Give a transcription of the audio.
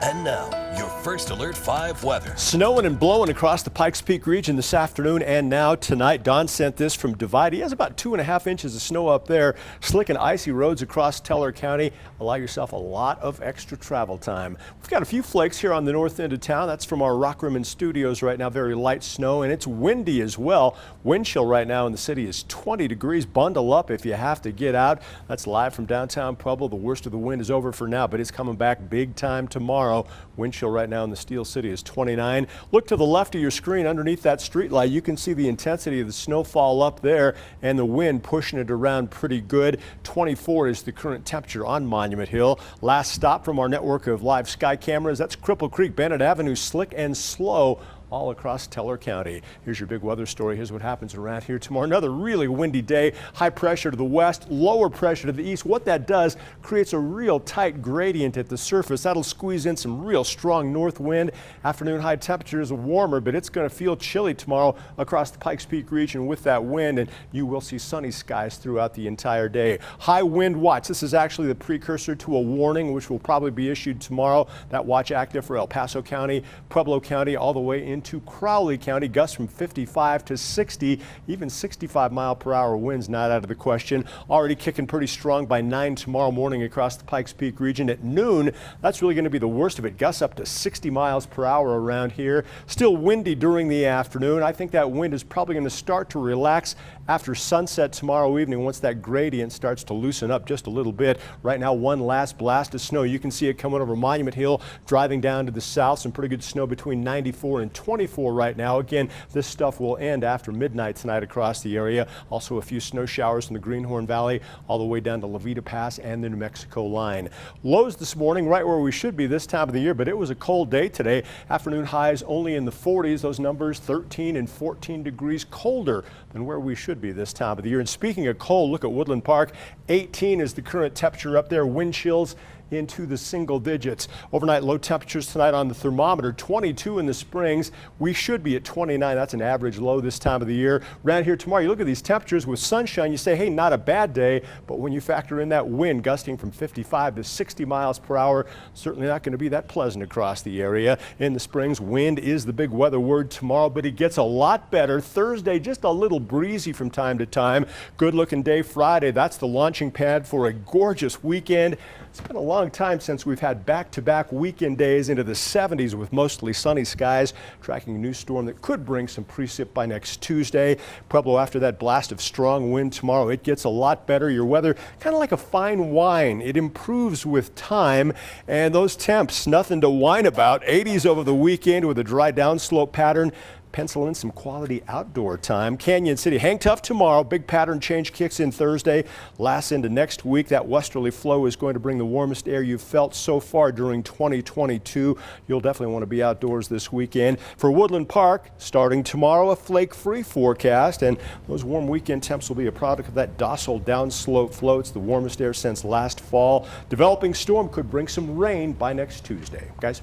And now, your First Alert 5 weather. Snowing and blowing across the Pikes Peak region this afternoon and now tonight. Don sent this from Divide. He has about 2.5 inches of snow up there. Slick and icy roads across Teller County. Allow yourself a lot of extra travel time. We've got a few flakes here on the north end of town. That's from our Rockrimmon studios right now. Very light snow, and it's windy as well. Wind chill right now in the city is 20 degrees. Bundle up if you have to get out. That's live from downtown Pueblo. The worst of the wind is over for now, but it's coming back big time tomorrow. Wind chill right now in the Steel City is 29. Look to the left of your screen underneath that street light. You can see the intensity of the snowfall up there and the wind pushing it around pretty good. 24 is the current temperature on Monument Hill. Last stop from our network of live sky cameras. That's Cripple Creek, Bennett Avenue, slick and slow all across Teller County. Here's your big weather story. Here's what happens around here tomorrow. Another really windy day. High pressure to the west, lower pressure to the east. What that does creates a real tight gradient at the surface. That'll squeeze in some real strong north wind. Afternoon high temperatures warmer, but it's going to feel chilly tomorrow across the Pikes Peak region with that wind, and you will see sunny skies throughout the entire day. High wind watch. This is actually the precursor to a warning, which will probably be issued tomorrow. That watch active for El Paso County, Pueblo County, all the way into Crowley County. Gusts from 55 to 60, even 65-mile-per-hour winds not out of the question. Already kicking pretty strong by 9 tomorrow morning across the Pikes Peak region. At noon, that's really going to be the worst of it. Gusts up to 60 miles per hour around here. Still windy during the afternoon. I think that wind is probably going to start to relax after sunset tomorrow evening once that gradient starts to loosen up just a little bit. Right now, one last blast of snow. You can see it coming over Monument Hill, driving down to the south. Some pretty good snow between 94 and 24 right now. Again, this stuff will end after midnight tonight across the area. Also a few snow showers in the Greenhorn Valley all the way down to La Veta Pass and the New Mexico line. Lows this morning right where we should be this time of the year, but it was a cold day today. Afternoon highs only in the 40s. Those numbers 13 and 14 degrees colder than where we should be this time of the year. And speaking of cold, look at Woodland Park. 18 is the current temperature up there. Wind chills into the single digits. Overnight low temperatures tonight on the thermometer, 22 in the Springs. We should be at 29. That's an average low this time of the year. Around here tomorrow, you look at these temperatures with sunshine, you say, hey, not a bad day. But when you factor in that wind gusting from 55 to 60 miles per hour, certainly not going to be that pleasant across the area. In the Springs, wind is the big weather word tomorrow, but it gets a lot better. Thursday, just a little breezy from time to time. Good looking day Friday. That's the launching pad for a gorgeous weekend. It's been a long time since we've had back-to-back weekend days into the 70s with mostly sunny skies. Tracking a new storm that could bring some precip by next Tuesday. Pueblo, after that blast of strong wind tomorrow, it gets a lot better. Your weather kind of like a fine wine. It improves with time, and those temps, nothing to whine about. 80s over the weekend with a dry downslope pattern. Pencil in some quality outdoor time. Canyon City, hang tough tomorrow. Big pattern change kicks in Thursday. Lasts into next week. That westerly flow is going to bring the warmest air you've felt so far during 2022. You'll definitely want to be outdoors this weekend. For Woodland Park, starting tomorrow, a flake-free forecast, and those warm weekend temps will be a product of that docile downslope flow. It's the warmest air since last fall. Developing storm could bring some rain by next Tuesday. Guys.